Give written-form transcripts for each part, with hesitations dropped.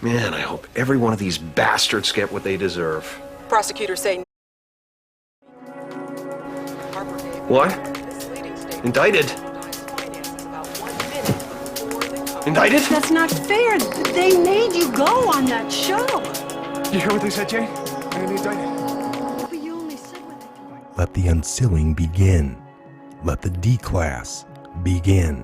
Man, I hope every one of these bastards get what they deserve. Prosecutors say... What? Indicted? Indicted? That's not fair. They made you go on that show. You hear what they said, Jay? I'm gonna be indicted. But you only said what they... Let the unsealing begin. Let the D-class begin.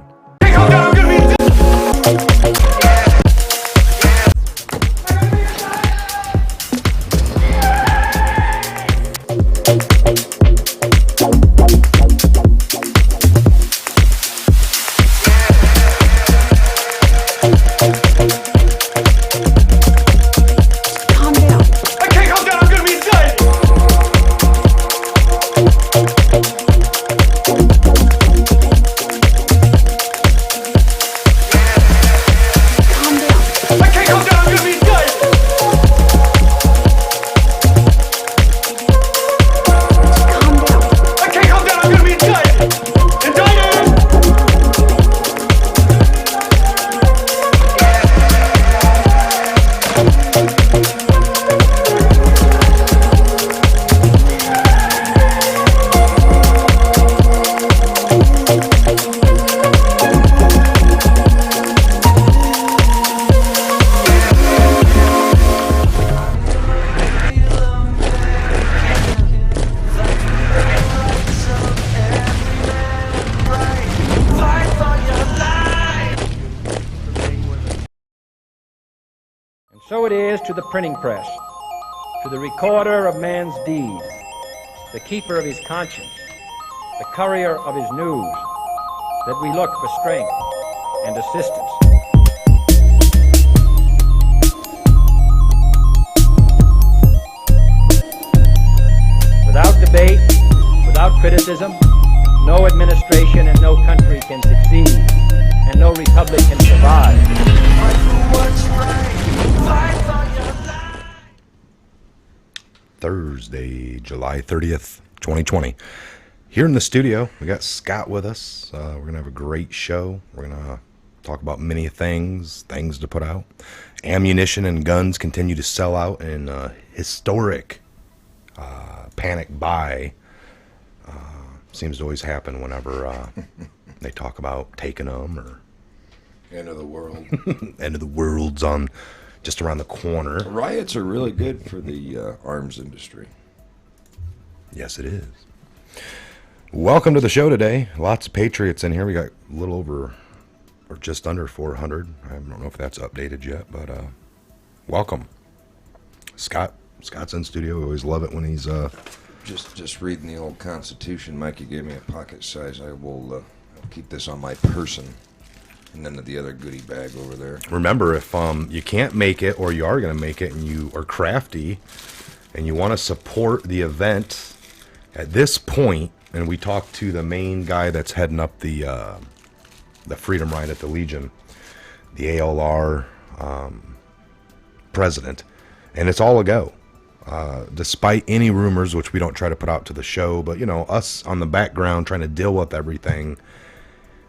So it is to the printing press, to the recorder of man's deeds, the keeper of his conscience, the courier of his news, that we look for strength and assistance. Without debate, without criticism, no administration and no country can succeed, and no republic can survive. Thursday, July 30th, 2020. Here in the studio, we got Scott with us. We're going to have a great show. We're going to talk about many things to put out. Ammunition and guns continue to sell out in historic panic buy. Seems to always happen whenever they talk about taking them or... End of the world. End of the world's on just around the corner. Riots are really good for the arms industry. Yes, it is. Welcome to the show today. Lots of Patriots in here. We got a little over, or just under 400. I don't know if that's updated yet, but welcome. Scott's in studio. We always love it when he's... Just reading the old Constitution. Mikey gave me a pocket size. I will I'll keep this on my person. And then the other goodie bag over there. Remember, if you can't make it, or you are going to make it, and you are crafty, and you want to support the event at this point, and we talked to the main guy that's heading up the Freedom Ride at the Legion, the ALR president, and it's all a go. Despite any rumors, which we don't try to put out to the show, but, you know, us on the background trying to deal with everything.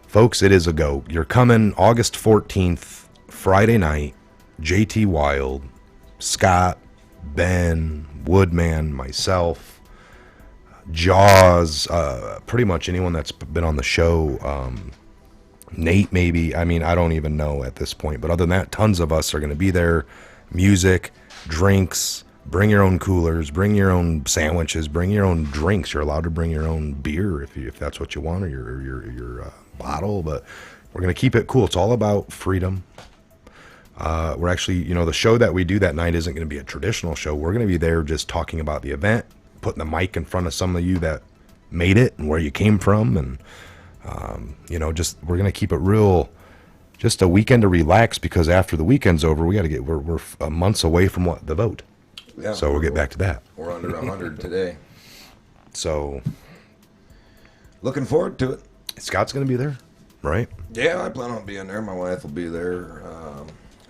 Folks, it is a go. You're coming August 14th, Friday night. JT Wilde, Scott, Ben, Woodman, myself, Jaws, pretty much anyone that's been on the show. Nate, maybe. I mean, I don't even know at this point. But other than that, tons of us are going to be there. Music, drinks, bring your own coolers, bring your own sandwiches, bring your own drinks. You're allowed to bring your own beer if that's what you want, or your bottle, but we're going to keep it cool. It's all about freedom. We're actually, you know, the show that we do that night isn't going to be a traditional show. We're going to be there just talking about the event, putting the mic in front of some of you that made it and where you came from. And, you know, just, we're going to keep it real, just a weekend to relax, because after the weekend's over, we're months away from the vote. Yeah, so we'll get back to that. We're under 100 today. So looking forward to it. Scott's going to be there, right? Yeah, I plan on being there. My wife will be there.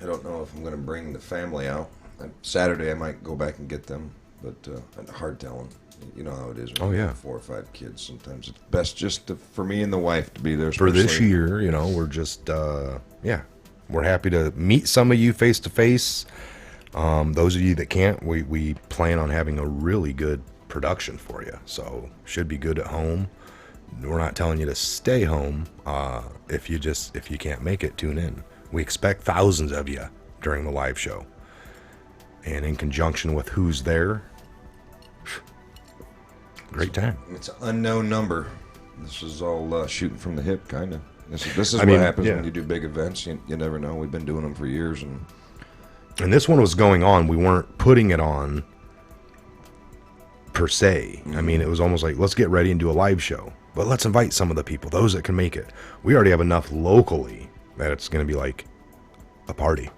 I don't know if I'm going to bring the family out. Saturday I might go back and get them, but hard telling. You know how it is. Oh, yeah. 4 or 5 kids. Sometimes it's best just for me and the wife to be there. For this year, you know, we're just, yeah. We're happy to meet some of you face to face. Those of you that can't, we plan on having a really good production for you. So should be good at home. We're not telling you to stay home. If you can't make it, tune in. We expect thousands of you during the live show. And in conjunction with who's there, great time. It's an unknown number. This is all shooting from the hip, kind of. This is what happens when you do big events. You never know. We've been doing them for years. And this one was going on. We weren't putting it on per se. I mean, it was almost like, let's get ready and do a live show. But let's invite some of the people, those that can make it. We already have enough locally that it's going to be like a party.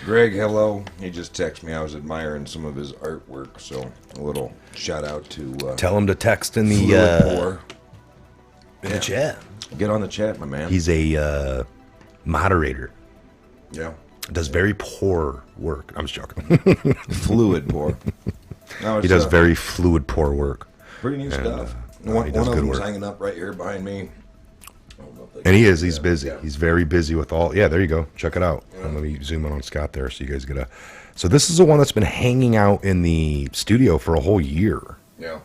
Greg, hello. He just texted me. I was admiring some of his artwork, so a little shout out to... Tell him to text in the chat. Get on the chat, my man. He's a moderator. Yeah. Does very poor work. I'm just joking. Fluid pour. No, He does very fluid pour work. pretty neat stuff. he One does of good them's work. hanging up right here behind me. And he is. He's busy. Yeah. He's very busy with all. Yeah, there you go. Check it out. Let me zoom in on Scott there so you guys get a. So this is the one that's been hanging out in the studio for a whole year. Yeah.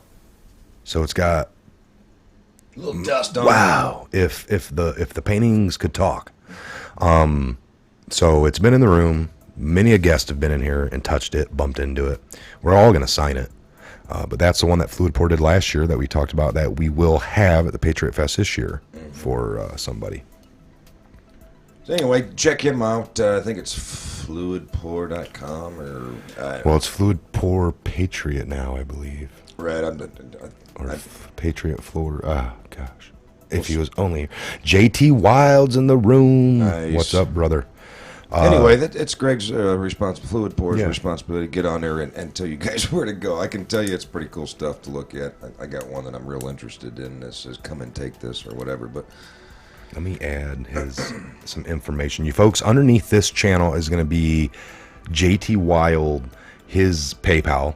So it's got. A little dust on Wow. If the paintings could talk. So it's been in the room. Many a guest have been in here and touched it, bumped into it. We're all going to sign it. But that's the one that Fluid Pour did last year that we talked about that we will have at the Patriot Fest this year for somebody. So anyway, check him out. I think it's fluidpour.com or... Well, it's Fluid Pour Patriot now, I believe. Right. Patriot Floor. Ah, gosh. If he was only... JT Wilde's in the room. Nice. What's up, brother? Anyway, it's Greg's Fluid Pour's Yeah. responsibility to get on there and tell you guys where to go. I can tell you it's pretty cool stuff to look at. I got one that I'm real interested in. This says come and take this or whatever. But Let me add some information. You folks, underneath this channel is going to be JT Wilde, his PayPal.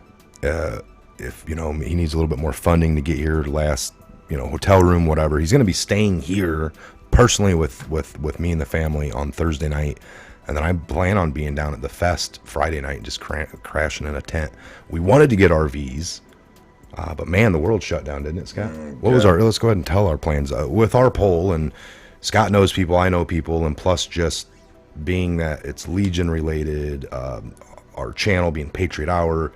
If, he needs a little bit more funding to get here, last, hotel room, whatever. He's going to be staying here personally with me and the family on Thursday night. And then I plan on being down at the fest Friday night and just crashing in a tent. We wanted to get RVs, but man, the world shut down, didn't it, Scott? What was let's go ahead and tell our plans. With our poll, and Scott knows people, I know people, and plus just being that it's Legion related, our channel being Patriot Hour,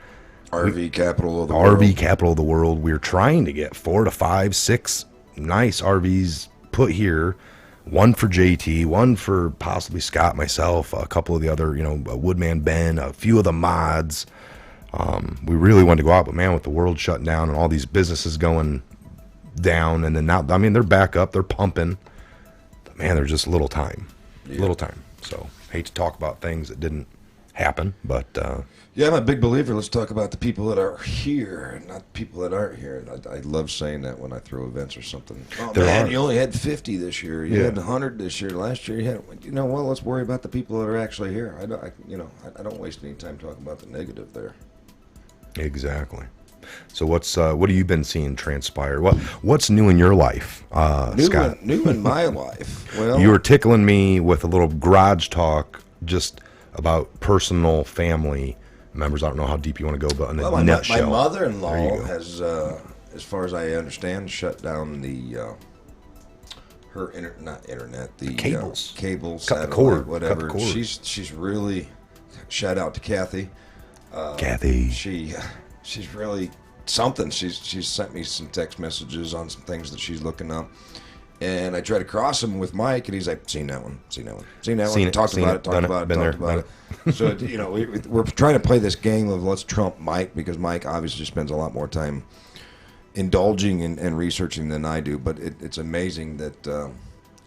RV capital of the world. RV capital of the world, we're trying to get 4 to 5, 6 nice RVs put here. One for JT, one for possibly Scott, myself, a couple of the other, Woodman Ben, a few of the mods. We really wanted to go out, but man, with the world shutting down and all these businesses going down, and then now, they're back up, they're pumping. But man, there's just little time. So, hate to talk about things that didn't happen, but... Yeah, I'm a big believer. Let's talk about the people that are here, not people that aren't here. I love saying that when I throw events or something. Oh, man, you only had 50 this year. You had 100 this year. Last year you had... let's worry about the people that are actually here. I don't waste any time talking about the negative there. Exactly. So what have you been seeing transpire? What's new in your life, Scott? New in my life. Well, you were tickling me with a little garage talk just about personal family members. I don't know how deep you want to go, but in a nutshell. My mother-in-law has, as far as I understand, shut down the the cables, cut the cord, whatever. Cut the cord. She's really, shout out to Kathy. Kathy. She's really something. She's sent me some text messages on some things that she's looking up. And I try to cross him with Mike, and he's like, seen that one. Talked about it. So, we're trying to play this game of let's trump Mike, because Mike obviously spends a lot more time indulging and researching than I do. But it's amazing that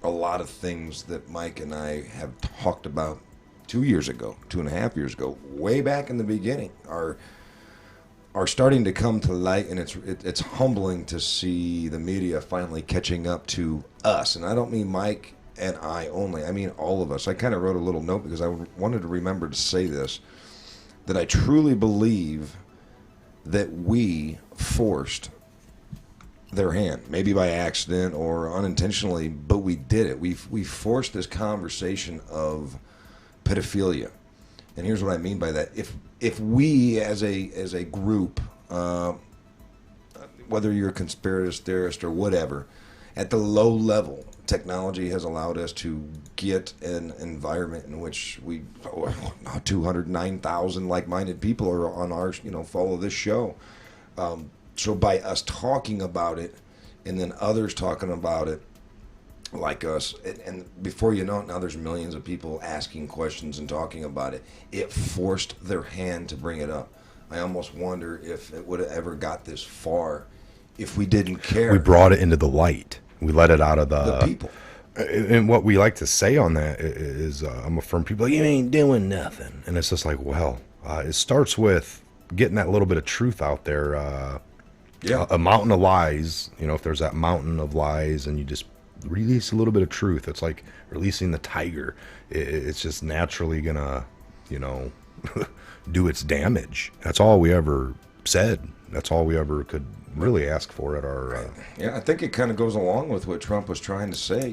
a lot of things that Mike and I have talked about 2.5 years ago, way back in the beginning, are starting to come to light, and it's humbling to see the media finally catching up to us. And I don't mean Mike and I only. I mean all of us. I kind of wrote a little note because I wanted to remember to say this, that I truly believe that we forced their hand, maybe by accident or unintentionally, but we did it. We forced this conversation of pedophilia, and here's what I mean by that. If we as a group, whether you're a conspiracy theorist or whatever, at the low level, technology has allowed us to get an environment in which 209,000 like-minded people are on our, follow this show. So by us talking about it, and then others talking about it, like us, and before you know it, now there's millions of people asking questions and talking about it. It forced their hand to bring it up. I almost wonder if it would have ever got this far if we didn't care. We brought it into the light. We let it out of the people. And what we like to say on that is, I'm a firm people, you ain't doing nothing. And it's just like, well, it starts with getting that little bit of truth out there. A mountain of lies, if there's that mountain of lies and you just release a little bit of truth, it's like releasing the tiger. It's just naturally gonna, do its damage. That's all we ever said. That's all we ever could really ask for at our... Yeah, I think it kind of goes along with what Trump was trying to say.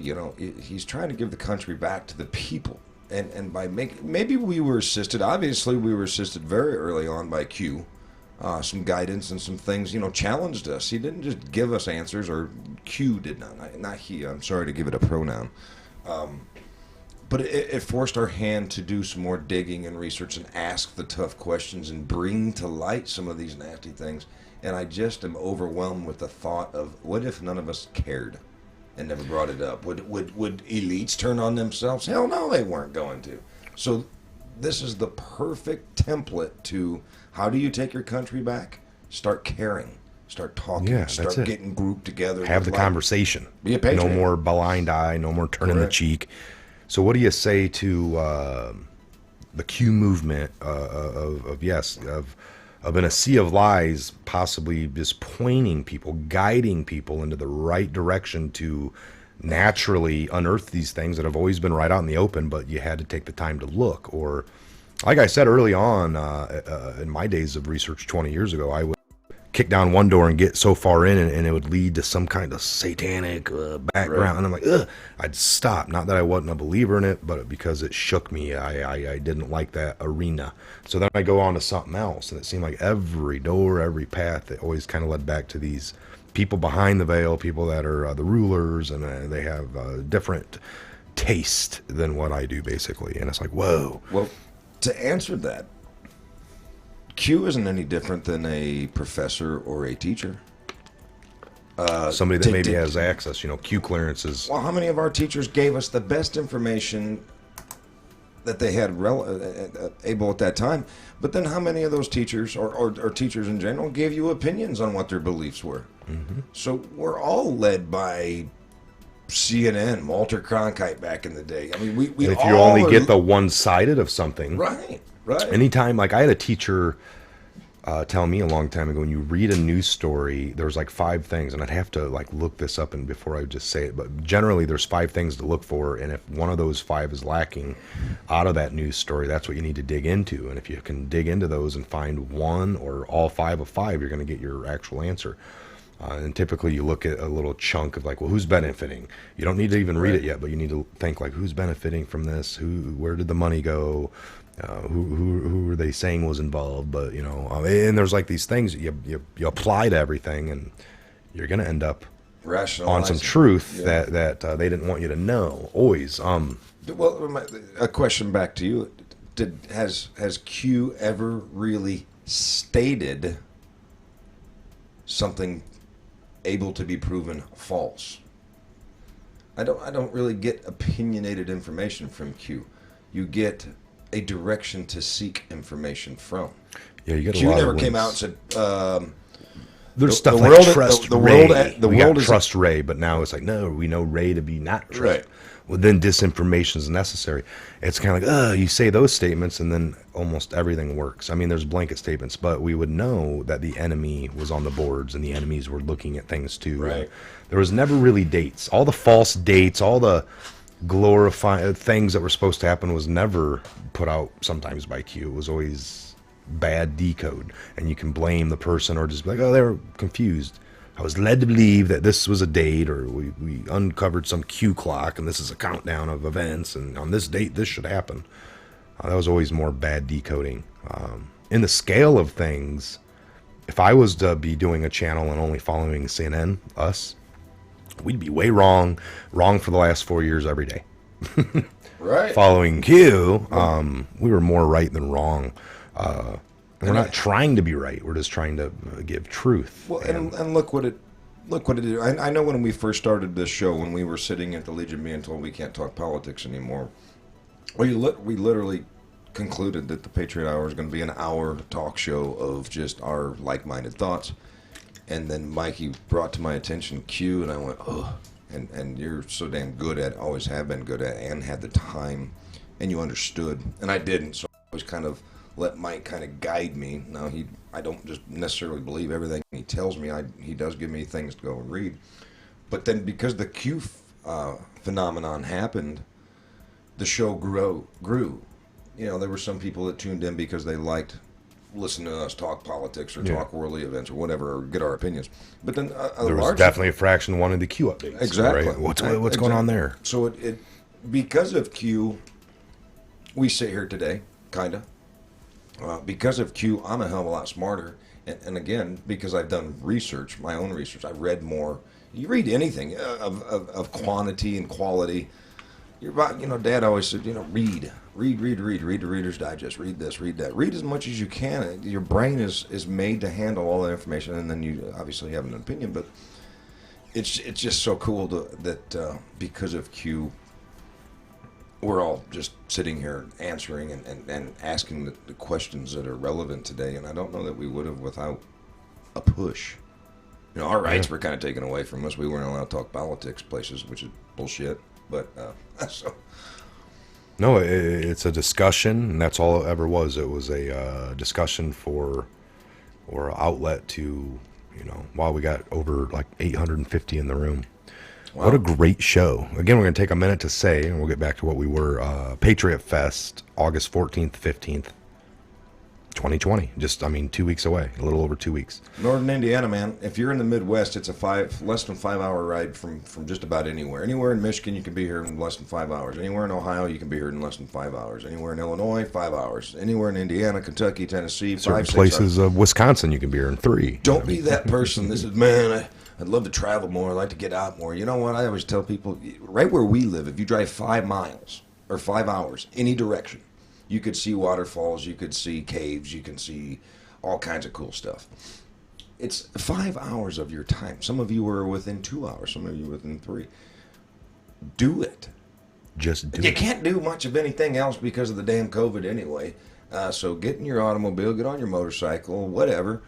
He's trying to give the country back to the people. And by maybe we were assisted. Obviously, we were assisted very early on by Q. Some guidance and some things, challenged us. He didn't just give us answers, or Q did not he. I'm sorry to give it a pronoun. But it forced our hand to do some more digging and research and ask the tough questions and bring to light some of these nasty things. And I just am overwhelmed with the thought of, what if none of us cared and never brought it up? Would elites turn on themselves? Hell no, they weren't going to. So this is the perfect template to... How do you take your country back? Start caring. Start talking. Start getting grouped together. Have the conversation. Be a patriot. No more blind eye. No more turning the cheek. So what do you say to the Q movement of in a sea of lies, possibly just pointing people, guiding people into the right direction to naturally unearth these things that have always been right out in the open, but you had to take the time to look? Or... Like I said early on, in my days of research 20 years ago, I would kick down one door and get so far in, and it would lead to some kind of satanic background. Right. And I'm like, ugh. I'd stop. Not that I wasn't a believer in it, but because it shook me. I didn't like that arena. So then I go on to something else, and it seemed like every door, every path, it always kind of led back to these people behind the veil, people that are the rulers, and they have a different taste than what I do, basically. And it's like, whoa. Well, to answer that, Q isn't any different than a professor or a teacher. Somebody that maybe has access, Q clearances. Well, how many of our teachers gave us the best information that they had able at that time? But then how many of those teachers, or teachers in general, gave you opinions on what their beliefs were? Mm-hmm. So we're all led by CNN, Walter Cronkite back in the day. I mean, we if you only get the one-sided of something. Right. Anytime, like I had a teacher tell me a long time ago, when you read a news story, there's like 5 things, and I'd have to like look this up and before I would just say it, but generally there's 5 things to look for, and if one of those 5 is lacking out of that news story, that's what you need to dig into. And if you can dig into those and find one or all 5 of 5, you're going to get your actual answer. And typically you look at a little chunk of like, well, who's benefiting? You don't need to even read it yet, but you need to think like, who's benefiting from this? Where did the money go? Who are they saying was involved? But and there's like these things you apply to everything, and you're gonna end up on some truth that they didn't want you to know. Always. Well, a question back to you: has Q ever really stated something able to be proven false? I don't really get opinionated information from Q. You get a direction to seek information from. Yeah, you get Q never came out and said there's stuff like trust Ray. We got trust Ray, but now it's like, no, we know Ray to be not true. Right. Well, then disinformation is necessary. It's kind of like, you say those statements and then almost everything works. I mean, there's blanket statements, but we would know that the enemy was on the boards and the enemies were looking at things too. Right. There was never really dates. All the false dates, all the glorifying things that were supposed to happen was never put out sometimes by Q. It was always bad decode. And you can blame the person or just be like, oh, they were confused. I was led to believe that this was a date, or we uncovered some Q clock, and this is a countdown of events, and on this date, this should happen. That was always more bad decoding. In the scale of things, if I was to be doing a channel and only following CNN, us, we'd be way wrong for the last 4 years every day. Right. Following Q, we were more right than wrong. We're not trying to be right. We're just trying to give truth. Well, and look what it did. I know when we first started this show, when we were sitting at the Legion being told we can't talk politics anymore, we literally concluded that the Patriot Hour is going to be an hour talk show of just our like-minded thoughts. And then Mikey brought to my attention Q, and I went, oh. And you're so damn good at, always have been good at, and had the time, and you understood. And I didn't, so I always kind of let Mike kind of guide me. Now, I don't just necessarily believe everything he tells me. He does give me things to go and read. But then because the Q phenomenon happened, the show grew. You know, there were some people that tuned in because they liked listening to us talk politics or talk worldly events or whatever, or get our opinions. But then there was definitely a fraction wanted the Q updates. Exactly. Right? What's going on there? So it because of Q, we sit here today, kind of. Because of Q, I'm a hell of a lot smarter. And again, because I've done research, my own research, I've read more. You read anything of quantity and quality. Dad always said, read the Reader's Digest, read this, read that. Read as much as you can. Your brain is made to handle all the information, and then you obviously have an opinion, but it's just so cool that because of Q, we're all just sitting here answering and asking the questions that are relevant today, and I don't know that we would have without a push. Our rights were kind of taken away from us. We weren't allowed to talk politics places, which is bullshit. But so no, it's a discussion, and that's all it ever was. It was a discussion or outlet to, while we got over like 850 in the room. Wow. What a great show. Again, we're going to take a minute to say, and we'll get back to what we were, Patriot Fest, August 14th, 15th, 2020. Just, 2 weeks away, a little over 2 weeks. Northern Indiana, man. If you're in the Midwest, it's a less than 5 hour ride from just about anywhere. Anywhere in Michigan, you can be here in less than 5 hours. Anywhere in Ohio, you can be here in less than 5 hours. Anywhere in Illinois, 5 hours. Anywhere in Indiana, Kentucky, Tennessee, certain 5, 6 places hours. Of Wisconsin, you can be here in 3. Don't be that person. This is, man, I'd love to travel more. I'd like to get out more. You know what? I always tell people, right where we live, if you drive 5 miles or 5 hours, any direction, you could see waterfalls, you could see caves, you can see all kinds of cool stuff. It's 5 hours of your time. Some of you are within 2 hours, some of you within 3. Do it. Just do it. You can't do much of anything else because of the damn COVID anyway. So get in your automobile, get on your motorcycle, whatever,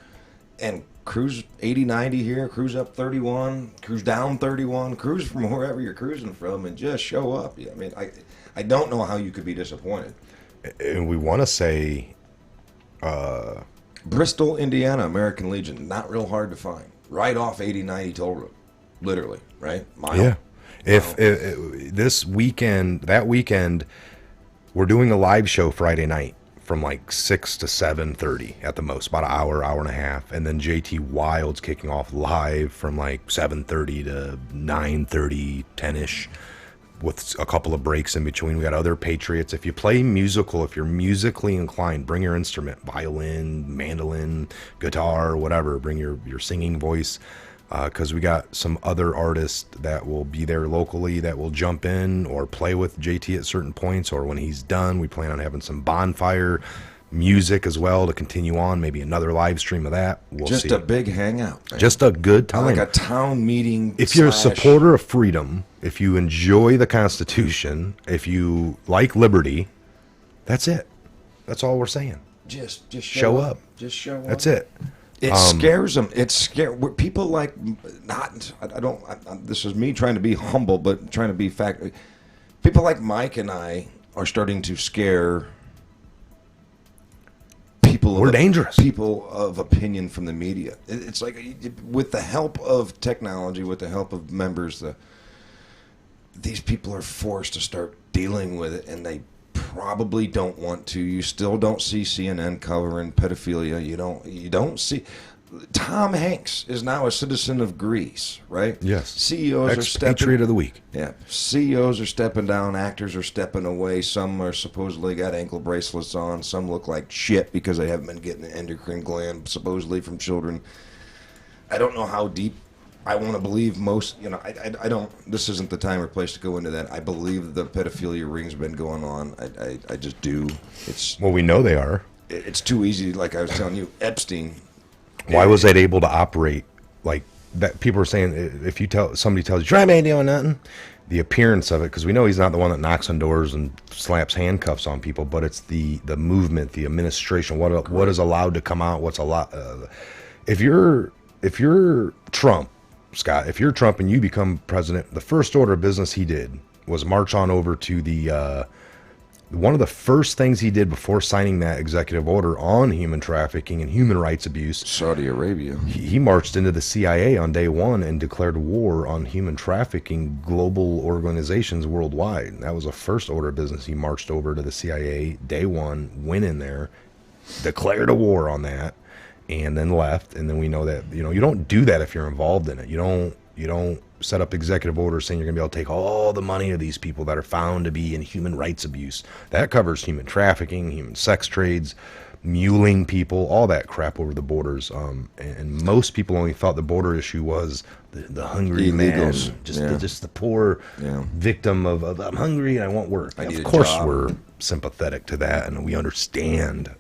and cruise 80, 90 here, cruise up 31, cruise down 31, cruise from wherever you're cruising from, and just show up. I don't know how you could be disappointed. And we want to say Bristol, Indiana, American Legion, not real hard to find. Right off 80-90 toll road, literally, right? Mile. Yeah. If this weekend, we're doing a live show Friday night from like 6 to 7:30 at the most, about an hour and a half, and then JT Wilde's kicking off live from like 7:30 to 9:30, 10ish. With a couple of breaks in between. We got other Patriots. If you play musical, if you're musically inclined, bring your instrument, violin, mandolin, guitar, whatever. Bring your singing voice, because we got some other artists that will be there locally that will jump in or play with JT at certain points, or when he's done, we plan on having some bonfire music as well to continue on, maybe another live stream of that. We'll see. A big hangout, man. Just a good time, like a town meeting. If you're a supporter of freedom, if you enjoy the Constitution, if you like liberty, that's it. That's all we're saying. Just show up. Just show up. That's it. It scares them. It scares people like not. I don't. This is me trying to be humble, but trying to be fact. People like Mike and I are starting to scare. We're dangerous. People of opinion from the media. It's like with the help of technology, with the help of members, these people are forced to start dealing with it, and they probably don't want to. You still don't see CNN covering pedophilia. You don't see. Tom Hanks is now a citizen of Greece, right? Yes. CEOs are stepping. Patriot of the week. Yeah, CEOs are stepping down. Actors are stepping away. Some are supposedly got ankle bracelets on. Some look like shit because they haven't been getting an endocrine gland supposedly from children. I don't know how deep. I want to believe most. I don't. This isn't the time or place to go into that. I believe the pedophilia ring's been going on. I just do. Well, we know they are. It's too easy. Like I was telling you, Epstein. Why was that able to operate like that? People are saying if somebody tells you, "Try me doing nothing," the appearance of it, because we know he's not the one that knocks on doors and slaps handcuffs on people, but it's the movement, the administration, what is allowed to come out, what's allowed. If you're Trump, Scott, if you're Trump and you become president, the first order of business he did was march on over to the. One of the first things he did before signing that executive order on human trafficking and human rights abuse, Saudi Arabia, he marched into the CIA on day one and declared war on human trafficking global organizations worldwide. That was a first order of business. He marched over to the CIA day one, went in there, declared a war on that, and then left. And then we know that you don't do that if you're involved in it. You don't set up executive orders saying you're going to be able to take all the money of these people that are found to be in human rights abuse. That covers human trafficking, human sex trades, muling people, all that crap over the borders. And most people only thought the border issue was the hungry illegals, man, just the poor victim of I'm hungry and I want work. Of course we're sympathetic to that and we understand,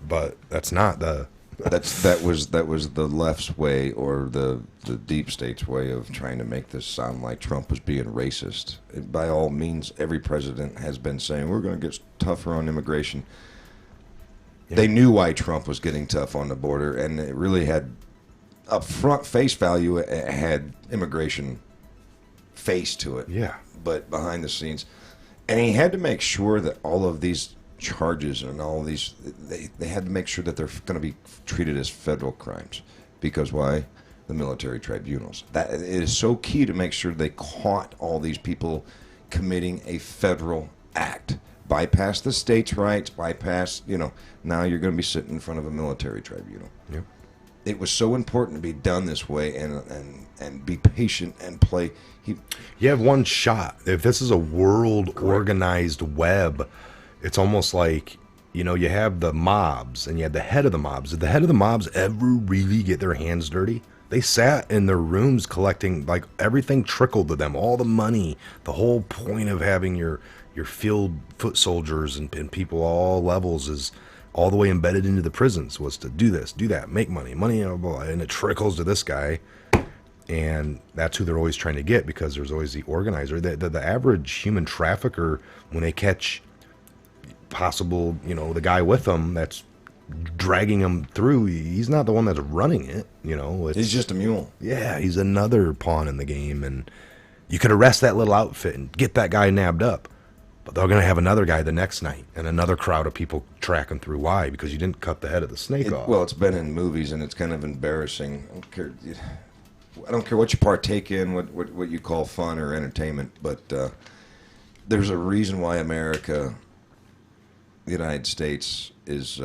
but that's not the... That was the left's way, or the deep state's way of trying to make this sound like Trump was being racist. By all means, every president has been saying we're going to get tougher on immigration. Yeah. They knew why Trump was getting tough on the border, and it really had up front face value. It had immigration face to it. Yeah, but behind the scenes, and he had to make sure that all of these charges and all these, they had to make sure that they're going to be treated as federal crimes. Because why? The military tribunals. That it is so key to make sure they caught all these people committing a federal act. Bypass the states' rights, bypass, now you're going to be sitting in front of a military tribunal. Yep. It was so important to be done this way and be patient and play. You have one shot. If this is a world organized web, it's almost like, you have the mobs and you have the head of the mobs. Did the head of the mobs ever really get their hands dirty? They sat in their rooms collecting, like, everything trickled to them, all the money. The whole point of having your field foot soldiers and people all levels is all the way embedded into the prisons was to do this, do that, make money, and it trickles to this guy. And that's who they're always trying to get, because there's always the organizer. The average human trafficker, when they catch possible, the guy with them that's dragging him through, he's not the one that's running it, he's just a mule. Yeah, he's another pawn in the game, and you could arrest that little outfit and get that guy nabbed up, but they're going to have another guy the next night and another crowd of people tracking through. Why? Because you didn't cut the head of the snake off. Well, it's been in movies, and it's kind of embarrassing. I don't care what you partake in, what you call fun or entertainment, but there's a reason why America, the United States, is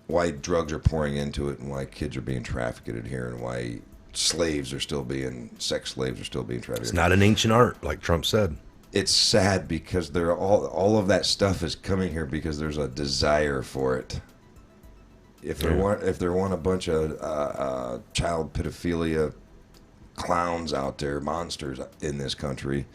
why drugs are pouring into it, and why kids are being trafficked in here, and why sex slaves are still being trafficked. It's not an ancient art, like Trump said. It's sad because all of that stuff is coming here because there's a desire for it. If there weren't a bunch of child pedophilia clowns out there, monsters in this country,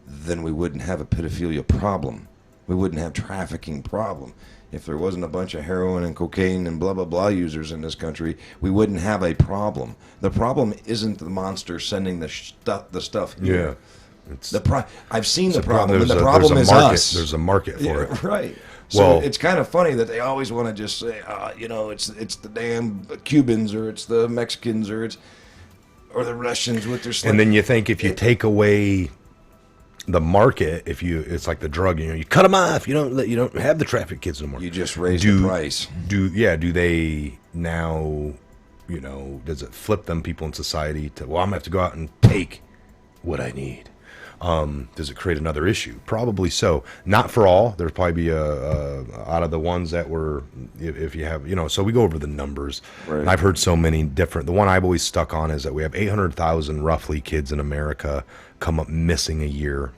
then we wouldn't have a pedophilia problem. We wouldn't have trafficking problem. If there wasn't a bunch of heroin and cocaine and blah, blah, blah users in this country, we wouldn't have a problem. The problem isn't the monster sending the stuff here. Yeah. I've seen the problem, and the problem is us. There's a market for it. Right. So it's kind of funny that they always want to just say, it's the damn Cubans, or it's the Mexicans, or the Russians with their slaves. And then you think if you take away the market, it's like the drug, you cut them off. You don't have the traffic kids no more. You just raise the price. Do they now, does it flip them people in society to, well, I'm gonna have to go out and take what I need? Does it create another issue? Probably so. Not for all. There'll probably be out of the ones that were, if you have, so we go over the numbers. Right. And I've heard so many different. The one I've always stuck on is that we have 800,000 roughly kids in America come up missing a year.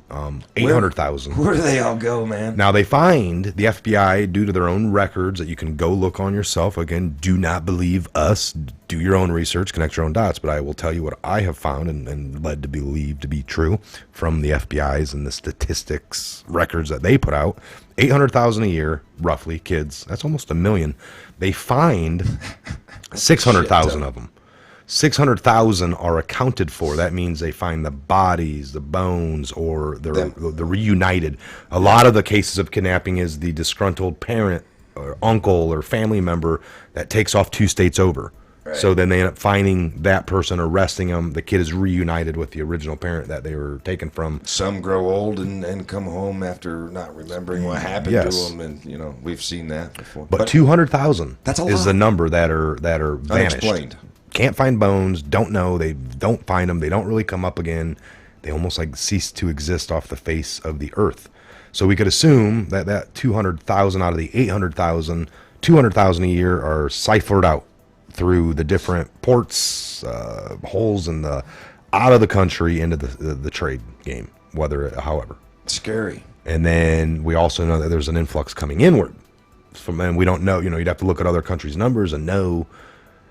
800,000. Where do they all go, man? Now they find the FBI, due to their own records that you can go look on yourself. Again, do not believe us. Do your own research, connect your own dots. But I will tell you what I have found and led to believe to be true from the FBI's and the statistics records that they put out. 800,000 a year, roughly, kids. That's almost 1 million. They find 600,000 of them. 600,000 are accounted for. That means they find the bodies, the bones, or they're reunited. A lot of the cases of kidnapping is the disgruntled parent or uncle or family member that takes off 2 states over. Right. So then they end up finding that person, arresting them. The kid is reunited with the original parent that they were taken from. Some grow old and come home after not remembering what happened to them, and we've seen that before. But 200,000 is the number that are vanished. Unexplained. Can't find bones, don't know, they don't find them, they don't really come up again. They almost like cease to exist off the face of the earth. So we could assume that 200,000 out of the 800,000, 200,000 a year are ciphered out through the different ports, holes in out of the country into the trade game, however. Scary. And then we also know that there's an influx coming inward. And we don't know, you'd have to look at other countries' numbers and know.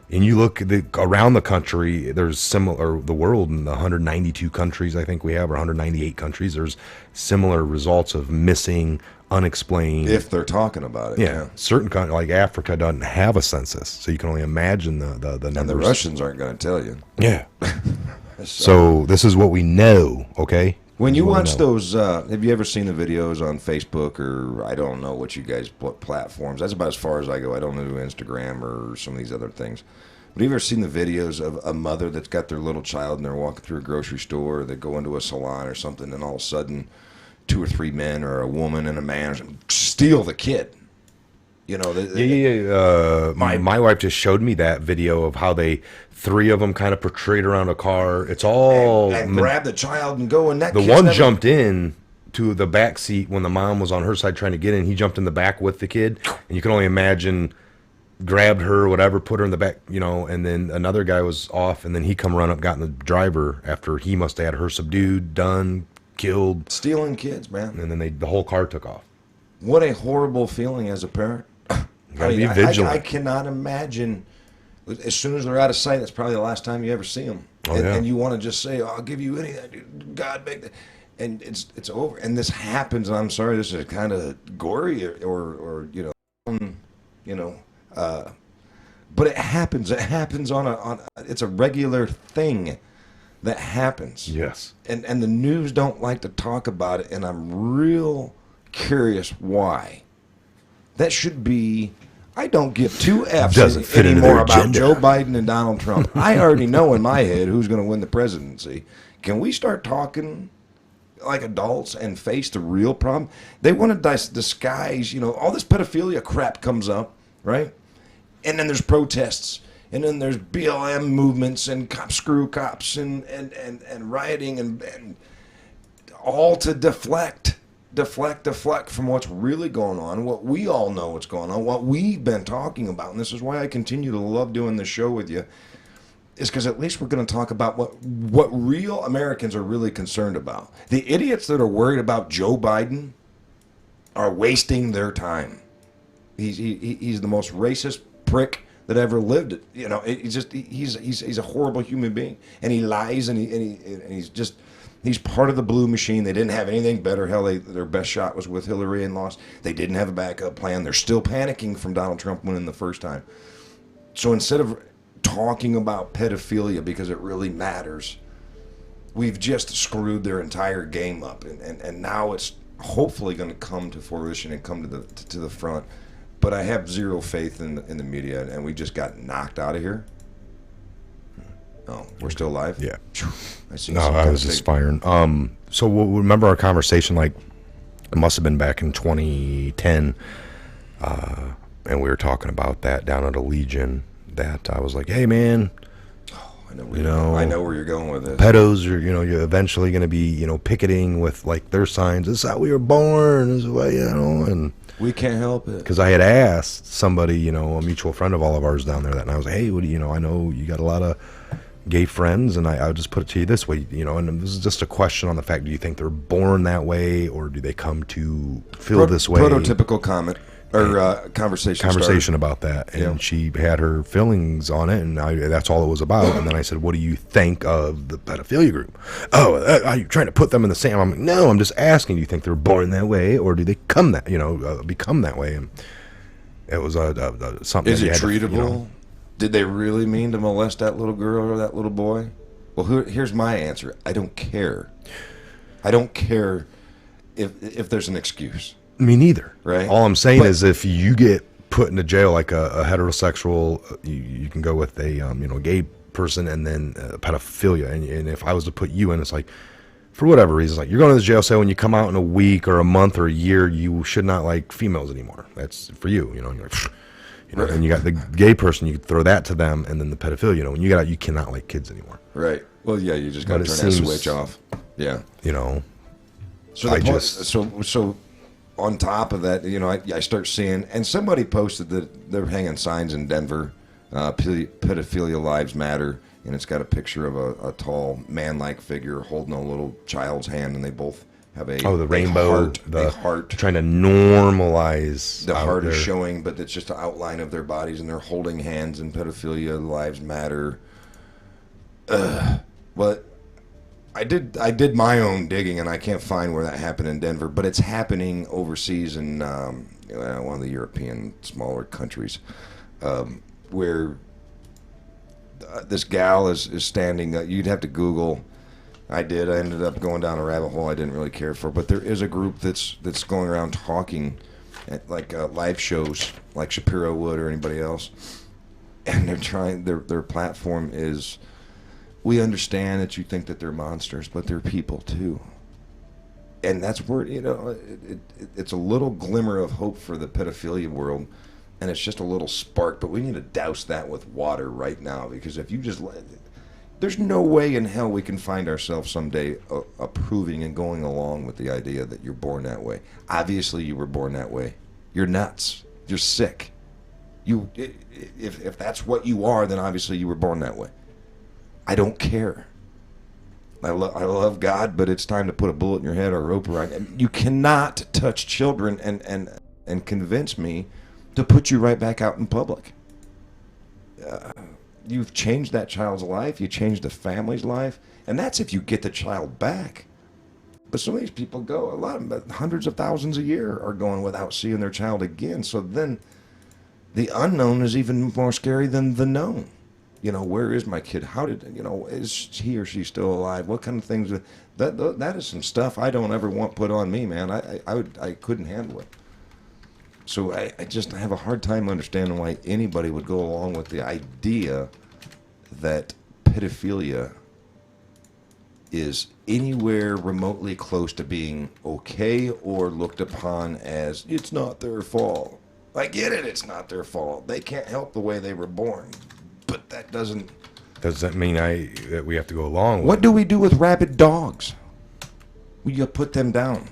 And you look around the country, there's similar, the world in the 192 countries I think we have, or 198 countries, there's similar results of missing, unexplained. If they're talking about it. Yeah. Certain countries, like Africa, doesn't have a census. So you can only imagine the numbers. And the Russians aren't going to tell you. Yeah. So this is what we know, okay? When you watch those, have you ever seen the videos on Facebook or I don't know what you guys platforms? That's about as far as I go. I don't know Instagram or some of these other things. But have you ever seen the videos of a mother that's got their little child and they're walking through a grocery store, or they go into a salon or something, and all of a sudden 2 or 3 men or a woman and a man steal the kid? My wife just showed me that video of how 3 of them kind of portrayed around a car. It's all and grab the child and go, and that the one jumped in to the back seat when the mom was on her side trying to get in. He jumped in the back with the kid, and you can only imagine, grabbed her or whatever, put her in the back, and then another guy was off, and then he come run up, got in the driver after he must have had her subdued, done, killed, stealing kids, man. And then the whole car took off. What a horrible feeling as a parent. Be vigilant. I cannot imagine. As soon as they're out of sight, that's probably the last time you ever see them. And you want to just say, "I'll give you anything, God make that," and it's over. And this happens. And I'm sorry, this is kind of gory, or but it happens. It happens on it's a regular thing that happens. Yes. And the news don't like to talk about it, and I'm real curious why. That should be. I don't give 2 F's anymore about Joe Biden and Donald Trump. I already know in my head who's going to win the presidency. Can we start talking like adults and face the real problem? They want to disguise, all this pedophilia crap comes up, right? And then there's protests, and then there's BLM movements and screw cops and rioting and all to deflect from what's really going on, what we all know what's going on, what we've been talking about. And this is why I continue to love doing this show with you, is because at least we're going to talk about what real Americans are really concerned about. The idiots that are worried about Joe Biden are wasting their time. He's the most racist prick that ever lived. He's a horrible human being, and he lies, and he's just. He's part of the blue machine. They didn't have anything better. Hell, their best shot was with Hillary and lost. They didn't have a backup plan. They're still panicking from Donald Trump winning the first time. So instead of talking about pedophilia because it really matters, we've just screwed their entire game up. And now it's hopefully going to come to fruition and come to the front. But I have zero faith in the media, and we just got knocked out of here. Oh, we're still live? Yeah. I was just firing. So we'll remember our conversation, like, it must have been back in 2010, and we were talking about that down at Allegiant, that I was like, hey, man, I know where you're going with this. Pedos are, you're eventually going to be, picketing with like their signs. This is how we were born. This is why, and we can't help it. Because I had asked somebody, a mutual friend of all of ours down there that, and I was like, hey, what do I know you got a lot of gay friends, and I'll just put it to you this way, and this is just a question on the fact, do you think they're born that way, or do they come to feel this way? Prototypical comment. Or conversation about that, and she had her feelings on it, and that's all it was about. And then I said, "What do you think of the pedophilia group?" Oh, are you trying to put them in the same? I'm like, no, I'm just asking. Do you think they're born that way, or do they become that way? And it was something. Is it treatable? Did they really mean to molest that little girl or that little boy? Well, here's my answer. I don't care. I don't care if there's an excuse. Me neither. Right. All I'm saying is, if you get put into jail like a heterosexual, you can go with a gay person, and then pedophilia. And if I was to put you in, it's like, for whatever reason, like, you're going to the jail cell, when you come out in a week or a month or a year, you should not like females anymore. That's for you. You're like, right. And you got the gay person, you could throw that to them, and then the pedophilia. When you get out, you cannot like kids anymore. Right. Well, yeah, you just got to turn that switch off. Yeah. So on top of that, I start seeing, and somebody posted that they're hanging signs in Denver, pedophilia lives matter, and it's got a picture of a tall man-like figure holding a little child's hand, and they both have the rainbow, the heart, trying to normalize. The heart is showing, but it's just an outline of their bodies, and they're holding hands, and pedophilia lives matter. But I did my own digging, and I can't find where that happened in Denver, but it's happening overseas in one of the European smaller countries, where this gal is standing. You'd have to Google. I did. I ended up going down a rabbit hole I didn't really care for, but there is a group that's going around talking at like live shows, like Shapiro would or anybody else, and they're trying. Their platform is, we understand that you think that they're monsters, but they're people too. And that's where, it's a little glimmer of hope for the pedophilia world, and it's just a little spark, but we need to douse that with water right now, because if you just there's no way in hell we can find ourselves someday approving and going along with the idea that you're born that way. Obviously you were born that way. You're nuts. You're sick. If that's what you are, then obviously you were born that way. I don't care. I love God, but it's time to put a bullet in your head or a rope around you. You cannot touch children and convince me to put you right back out in public. You've changed that child's life. You changed the family's life. And that's if you get the child back. But some of these people go, hundreds of thousands a year are going without seeing their child again. So then the unknown is even more scary than the known. Where is my kid? How did, is he or she still alive? What kind of things? That is some stuff I don't ever want put on me, man. I couldn't handle it. So I just have a hard time understanding why anybody would go along with the idea that pedophilia is anywhere remotely close to being okay or looked upon as, it's not their fault. I get it, it's not their fault. They can't help the way they were born. But that doesn't mean that we have to go along with it. What do we do with rabid dogs? You put them down.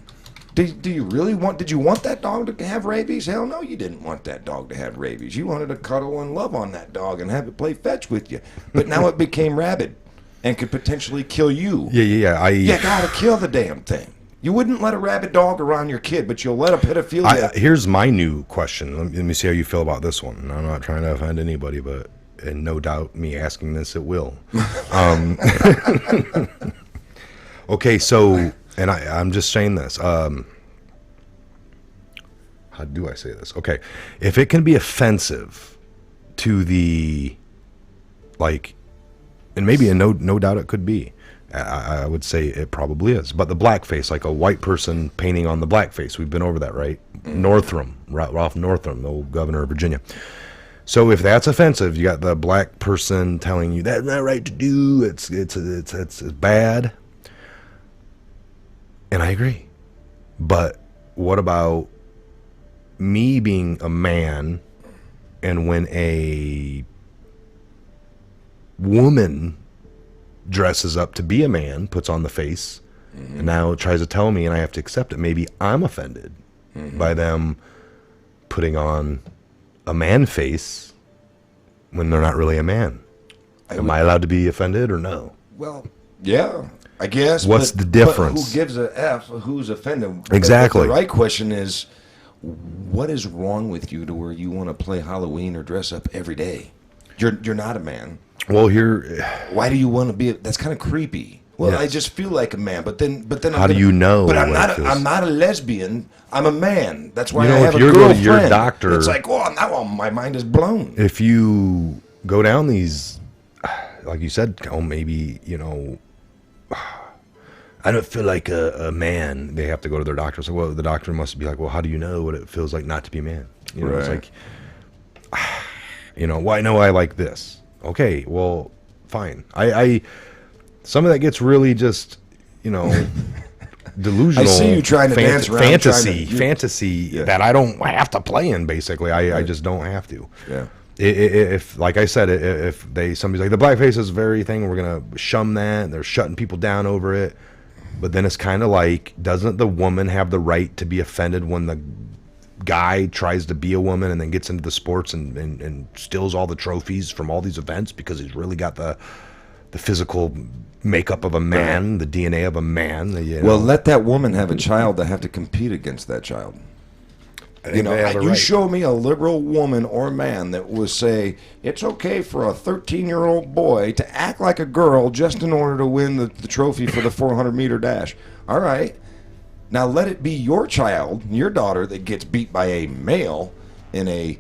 Did you want that dog to have rabies? Hell no, you didn't want that dog to have rabies. You wanted to cuddle and love on that dog and have it play fetch with you. But now it became rabid and could potentially kill you. Yeah. You gotta kill the damn thing. You wouldn't let a rabid dog around your kid, but you'll let a pedophilia. Here's my new question. Let me see how you feel about this one. I'm not trying to offend anybody, but, and no doubt me asking this, it will. Okay, so, and I'm just saying this. How do I say this? Okay, if it can be offensive to the, like, and maybe no doubt it could be. I would say it probably is. But the blackface, like a white person painting on the blackface, we've been over that, right? Northam, Ralph Northam, the old governor of Virginia. So if that's offensive, you got the black person telling you that's not right to do. It's bad. And I agree. But what about me being a man, and when a woman dresses up to be a man, puts on the face, and now tries to tell me, and I have to accept it. Maybe I'm offended by them putting on a man face when they're not really a man. Am I allowed to be offended or no? Well, yeah, I guess. What's the difference? But who gives a F? Who's offended? Exactly. But the right question is, what is wrong with you to where you want to play Halloween or dress up every day? You're not a man. Well, here, why do you want to be? That's kind of creepy. Well, yes. I just feel like a man, but then how do you know? But I'm not a lesbian. I'm a man. That's why you know, I have if a you're girlfriend. Going to your doctor, it's like, oh, now my mind is blown. If you go down these, like you said, maybe I don't feel like a man. They have to go to their doctor. So, well, the doctor must be like, well, how do you know what it feels like not to be a man? It's like, well, I know I like this. Okay, well, fine. I some of that gets really just, delusional. I see you trying to dance around. Fantasy that I don't have to play in, basically. I just don't have to. Yeah. If like I said, if somebody's like, the blackface is very thing, we're going to shun that, and they're shutting people down over it. But then it's kind of like, doesn't the woman have the right to be offended when the guy tries to be a woman and then gets into the sports and steals all the trophies from all these events because he's really got the physical makeup of a man, the DNA of a man. Well, let that woman have a child to have to compete against that child. You show me a liberal woman or man that will say it's okay for a 13-year-old boy to act like a girl just in order to win the trophy for the 400-meter dash. All right. Now let it be your child, your daughter, that gets beat by a male in a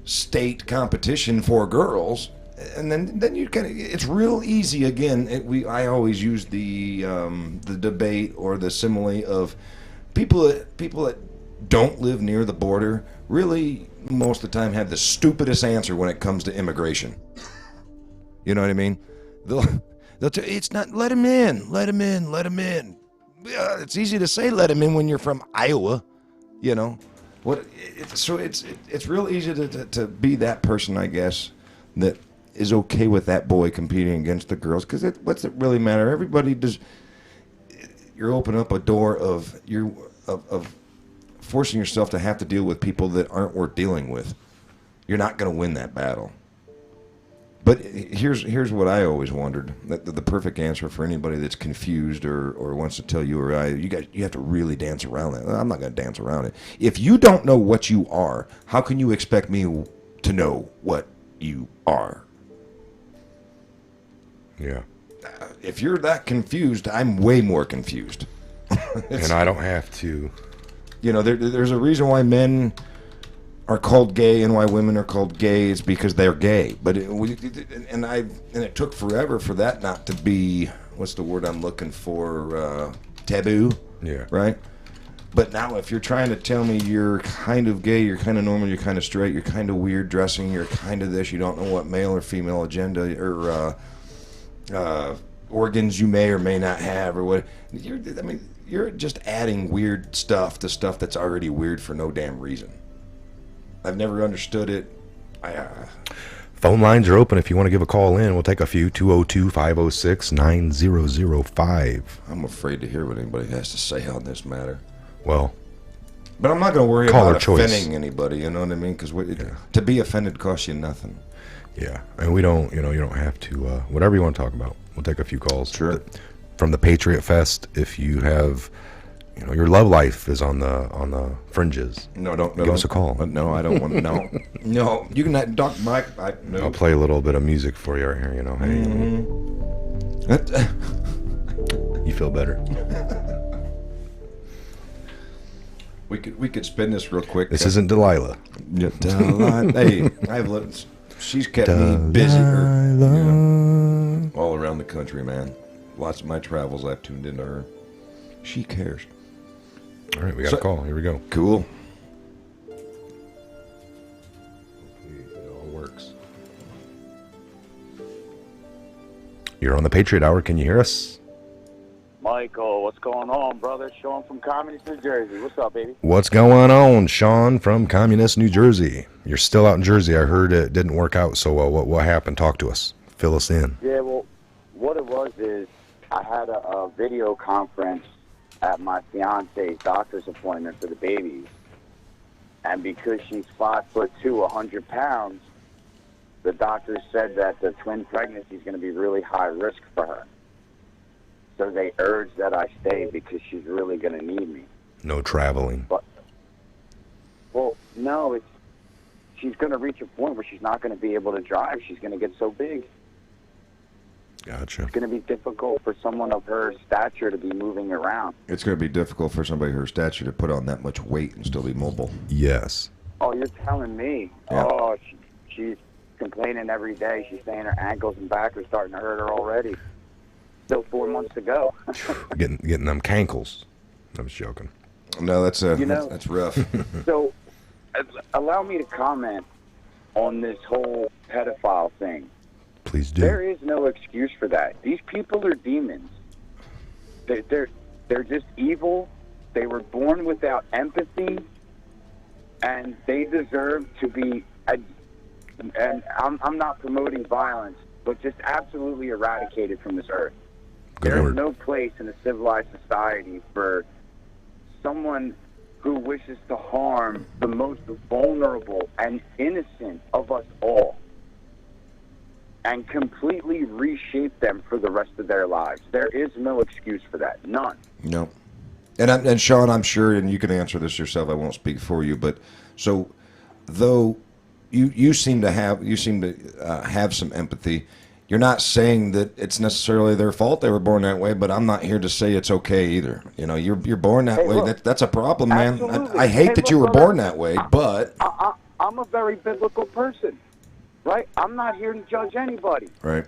state competition for girls. And then you it's real easy again. I always use the debate or the simile of people that don't live near the border really most of the time have the stupidest answer when it comes to immigration. You know what I mean? They'll it's not let him in. It's easy to say let him in when you're from Iowa. So it's real easy to be that person, I guess, that is okay with that boy competing against the girls, because what's it really matter? Everybody does. You're opening up a door of forcing yourself to have to deal with people that aren't worth dealing with. You're not going to win that battle. But here's what I always wondered: the perfect answer for anybody that's confused or wants to tell you or I, you have to really dance around that. I'm not going to dance around it. If you don't know what you are, how can you expect me to know what you are? Yeah. If you're that confused, I'm way more confused. And I don't have to. There's a reason why men are called gay and why women are called gay is because they're gay. But it took forever for that not to be, what's the word I'm looking for, taboo. Yeah. Right? But now if you're trying to tell me you're kind of gay, you're kind of normal, you're kind of straight, you're kind of weird dressing, you're kind of this, you don't know what male or female agenda or organs you may or may not have or what, you're just adding weird stuff to stuff that's already weird for no damn reason. I've never understood it. Phone lines are open if you want to give a call in. We'll take a few. 202-506-9005. I'm afraid to hear what anybody has to say on this matter. Well, but I'm not going to worry about choice. Offending anybody, you know what I mean? Because to be offended costs you nothing. Yeah, and we don't, you don't have to, whatever you want to talk about. We'll take a few calls. Sure. From the Patriot Fest, if you have, your love life is on the fringes. No, don't give us a call. No, I don't want to. No, no, you can not talk, Mike. No. I'll play a little bit of music for you right here. Hey, you feel better. We could spin this real quick. This isn't Delilah. Yeah, Delilah. Hey, she's kept me busy. All around the country, man. Lots of my travels, I've tuned into her. She cares. All right, we got a call. Here we go. Cool. It all works. You're on the Patriot Hour. Can you hear us? Michael, what's going on, brother? Sean from Communist New Jersey. What's up, baby? What's going on, Sean from Communist New Jersey? You're still out in Jersey. I heard it didn't work out, so what happened? Talk to us. Fill us in. Yeah, well, what it was is I had a video conference at my fiance's doctor's appointment for the babies. And because she's 5'2", 100 pounds, the doctor said that the twin pregnancy is going to be really high risk for her. So they urged that I stay because she's really going to need me. No traveling. But, well, no, she's going to reach a point where she's not going to be able to drive. She's going to get so big. Gotcha. It's going to be difficult for someone of her stature to be moving around. It's going to be difficult for somebody her stature to put on that much weight and still be mobile. Yes. Oh, you're telling me? Yeah. Oh, she's complaining every day. She's saying her ankles and back are starting to hurt her already. Still 4 months to go. getting them cankles. I was joking. No, that's rough. So, allow me to comment on this whole pedophile thing. Please do. There is no excuse for that. These people are demons. They're just evil. They were born without empathy, and they deserve to be. And I'm not promoting violence, but just absolutely eradicated from this earth. Good There's word. no place in a civilized society for someone who wishes to harm the most vulnerable and innocent of us all and completely reshape them for the rest of their lives. There is no excuse for that. None. No. And Sean, I'm sure, and you can answer this yourself, I won't speak for you, but so though you seem to have some empathy, you're not saying that it's necessarily their fault they were born that way, but I'm not here to say it's okay either. You know, you're born that way. Look, That's a problem, man. absolutely. I hate that you were brother, born that way, but I'm a very biblical person, right? I'm not here to judge anybody. Right.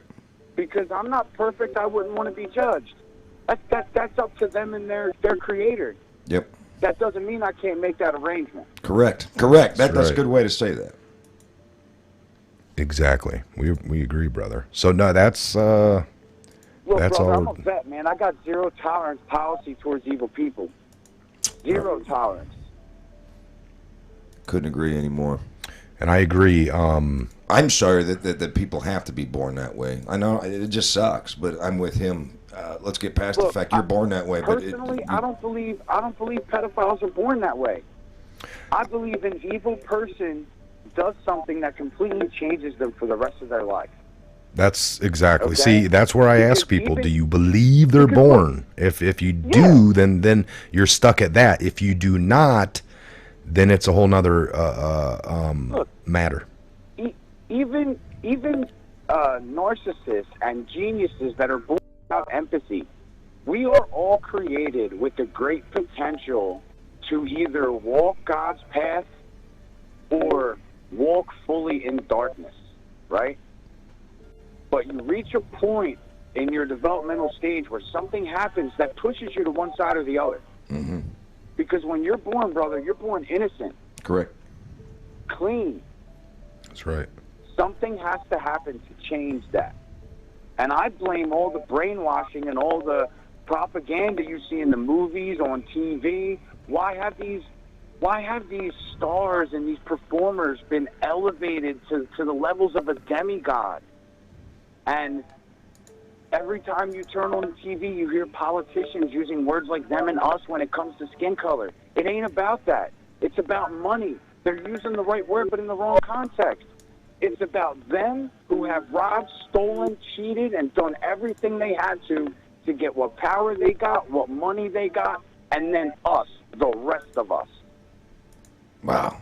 Because I'm not perfect. I wouldn't want to be judged. That's up to them and their creator. Yep. That doesn't mean I can't make that arrangement. Correct. That's right. a good way to say that. Exactly. We agree, brother. So no, that's Look, that's brother, all. I'm a vet, man. I got zero tolerance policy towards evil people. Zero tolerance. Couldn't agree anymore. And I agree. I'm sorry that people have to be born that way. I know it just sucks, but I'm with him. Let's get past the fact you're born that way. Personally, I don't believe pedophiles are born that way. I believe an evil person does something that completely changes them for the rest of their life. That's exactly. Okay? See, that's where I ask people: do you believe they're born? If you do, then you're stuck at that. If you do not, then it's a whole nother matter. Even narcissists and geniuses that are born without empathy, we are all created with the great potential to either walk God's path or walk fully in darkness, right? But you reach a point in your developmental stage where something happens that pushes you to one side or the other. Mm-hmm. Because when you're born, brother, you're born innocent, Correct. clean. That's right. Something has to happen to change that. And I blame all the brainwashing and all the propaganda you see in the movies, on TV. Why have these stars and these performers been elevated to the levels of a demigod? And every time you turn on the TV, you hear politicians using words like them and us when it comes to skin color. It ain't about that. It's about money. They're using the right word, but in the wrong context. It's about them who have robbed, stolen, cheated, and done everything they had to get what power they got, what money they got, and then us, the rest of us. Wow.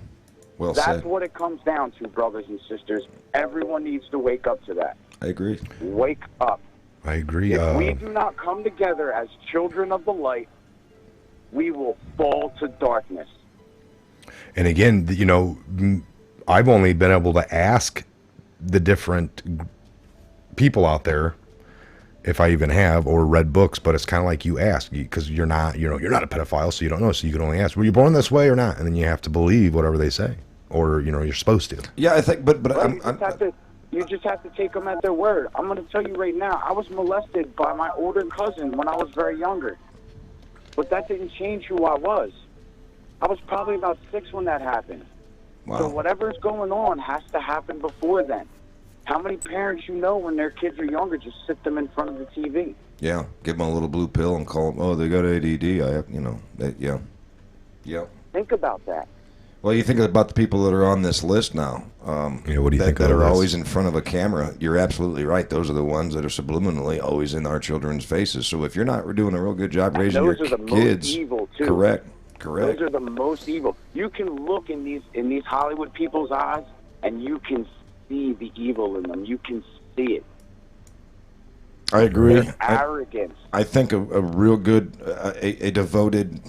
Well said. That's what it comes down to, brothers and sisters. Everyone needs to wake up to that. I agree. Wake up. I agree. If we do not come together as children of the light, we will fall to darkness. And again, you know, I've only been able to ask the different people out there, if I even have, or read books, but it's kind of like you ask, because you're not a pedophile, so you don't know, so you can only ask, were you born this way or not? And then you have to believe whatever they say, or, you know, you're supposed to. Yeah, I think, but you just have to take them at their word. I'm going to tell you right now, I was molested by my older cousin when I was very younger, but that didn't change who I was. I was probably about 6 when that happened. Wow. So whatever's going on has to happen before then. How many parents you know when their kids are younger just sit them in front of the TV? Yeah, give them a little blue pill and call them, oh, they got ADD. Yeah. Think about that. Well, you think about the people that are on this list now. What do you think that of are this? always in front of a camera? You're absolutely right. Those are the ones that are subliminally always in our children's faces. So if you're not doing a real good job raising your kids, most evil too. Correct. Those are the most evil. You can look in these Hollywood people's eyes, and you can see the evil in them. You can see it. I agree. There's arrogance. I think a real good, a devoted,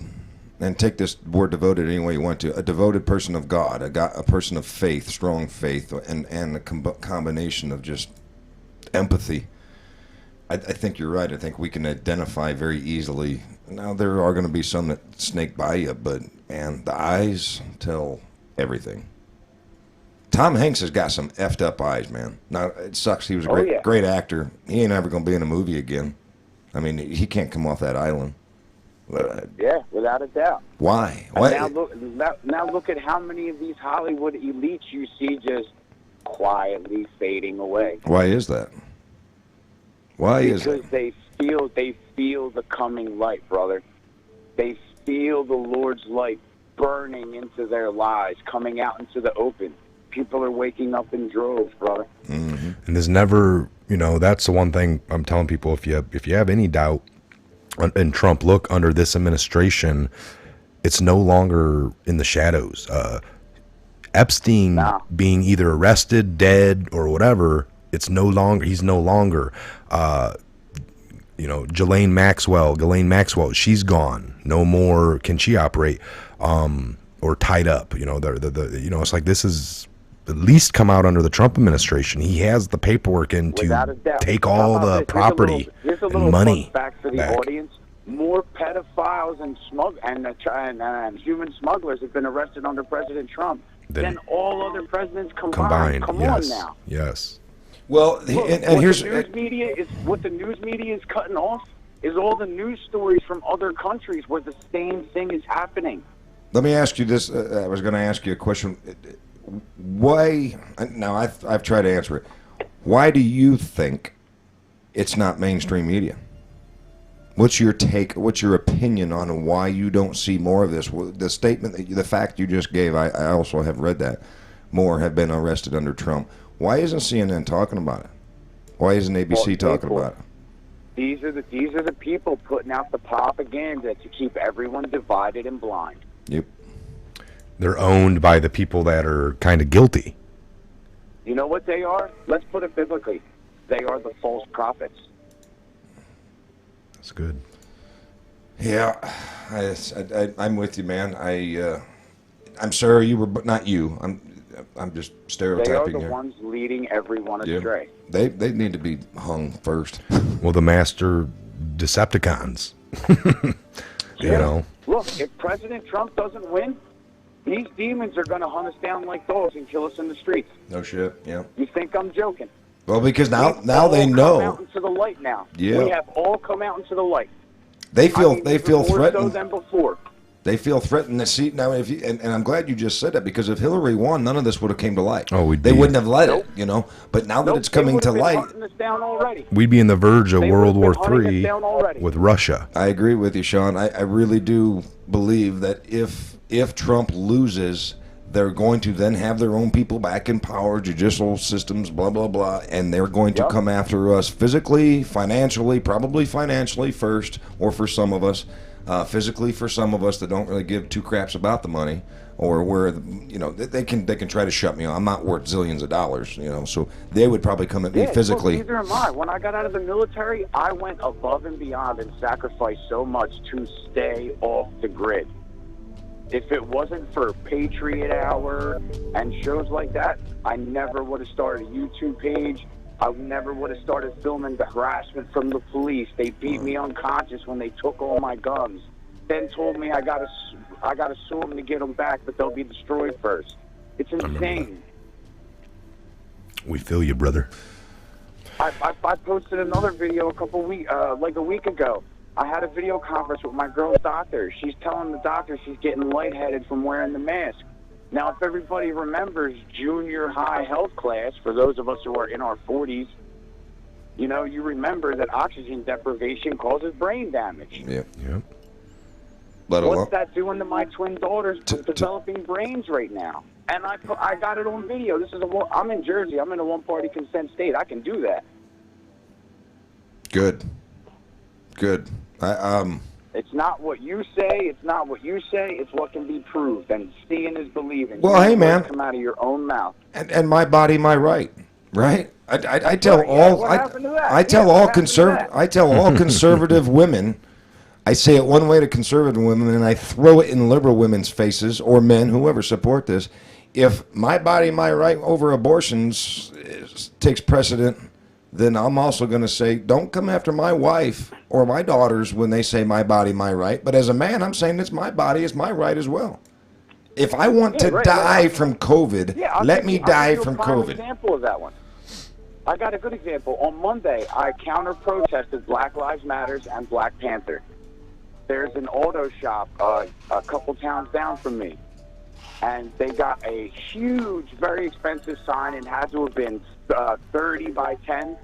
and take this word devoted any way you want to, a devoted person of God, a person of faith, strong faith, and a combination of just empathy. I think you're right. I think we can identify very easily. Now, there are going to be some that snake by you, but, man, the eyes tell everything. Tom Hanks has got some effed up eyes, man. Now, it sucks. He was a great actor. He ain't ever going to be in a movie again. I mean, he can't come off that island. Yeah, without a doubt. Why? Now look at how many of these Hollywood elites you see just quietly fading away. Why is that? Because they feel the coming light, brother. They feel the Lord's light burning into their lives, coming out into the open. People are waking up in droves, brother. Mm-hmm. And there's never, that's the one thing I'm telling people. If you have any doubt in Trump, look under this administration. It's no longer in the shadows. Epstein being either arrested, dead, or whatever. He's no longer. Ghislaine Maxwell, she's gone. No more can she operate, or tied up. It's like this is at least come out under the Trump administration. He has the paperwork in to take all the property and money back for the audience. More pedophiles and human smugglers have been arrested under President Trump than all other presidents combined. Come on now. Yes. Well, look, here's what the news media is cutting off is all the news stories from other countries where the same thing is happening. Let me ask you this. I was going to ask you a question. Why? Now, I've tried to answer it. Why do you think it's not mainstream media? What's your take? What's your opinion on why you don't see more of this? The statement, the fact you just gave, I also have read that. More have been arrested under Trump. Why isn't CNN talking about it? Why isn't ABC talking about it? These are the people putting out the propaganda to keep everyone divided and blind. Yep. They're owned by the people that are kind of guilty. You know what they are? Let's put it biblically. They are the false prophets. That's good. Yeah, I'm with you, man. I'm sorry you were, but not you. I'm just stereotyping here. They are the ones leading everyone astray. They need to be hung first. Well, the master Decepticons. Look, if President Trump doesn't win, these demons are going to hunt us down like dogs and kill us in the streets. No shit. Yeah. You think I'm joking? Well, because now they know. Come out into the light now. Yeah. We have all come out into the light. They feel threatened. More so than before. They feel threatened to see now. And I'm glad you just said that, because if Hillary won, none of this would have came to light. Oh, they wouldn't have let it, But now that it's coming to light, we'd be in the verge of World War III with Russia. I agree with you, Sean. I really do believe that if Trump loses, they're going to then have their own people back in power, judicial systems, blah, blah, blah, and they're going to come after us physically, financially, probably financially first, or for some of us, physically for some of us that don't really give two craps about the money, or where, they can try to shut me off. I'm not worth zillions of dollars, so they would probably come at me physically. Neither am I. When I got out of the military, I went above and beyond and sacrificed so much to stay off the grid. If it wasn't for Patriot Hour and shows like that, I never would have started a YouTube page. I never would have started filming the harassment from the police. They beat me unconscious when they took all my guns. Then told me I gotta sue them to get them back, but they'll be destroyed first. It's insane. We feel you, brother. I posted another video a week ago. I had a video conference with my girl's doctor. She's telling the doctor she's getting lightheaded from wearing the mask. Now, if everybody remembers junior high health class, for those of us who are in our 40s, you know, you remember that oxygen deprivation causes brain damage. Yeah. Yep. What's that doing to my twin daughters developing brains right now? And I got it on video. I'm in Jersey. I'm in a one-party consent state. I can do that. Good. It's not what you say. It's not what you say. It's what can be proved. And seeing is believing. Well, hey, man. Come out of your own mouth. And my body, my right. Right? I tell all I tell all conservative women. I say it one way to conservative women, and I throw it in liberal women's faces or men, whoever support this. If my body, my right over abortions takes precedent, then I'm also going to say, don't come after my wife or my daughters when they say my body, my right. But as a man, I'm saying it's my body, it's my right as well. If I want to die from COVID, let me die from COVID. Example of that one. I got a good example. On Monday, I counter-protested Black Lives Matters and Black Panther. There's an auto shop a couple towns down from me, and they got a huge, very expensive sign. It had to have been 30 by 10,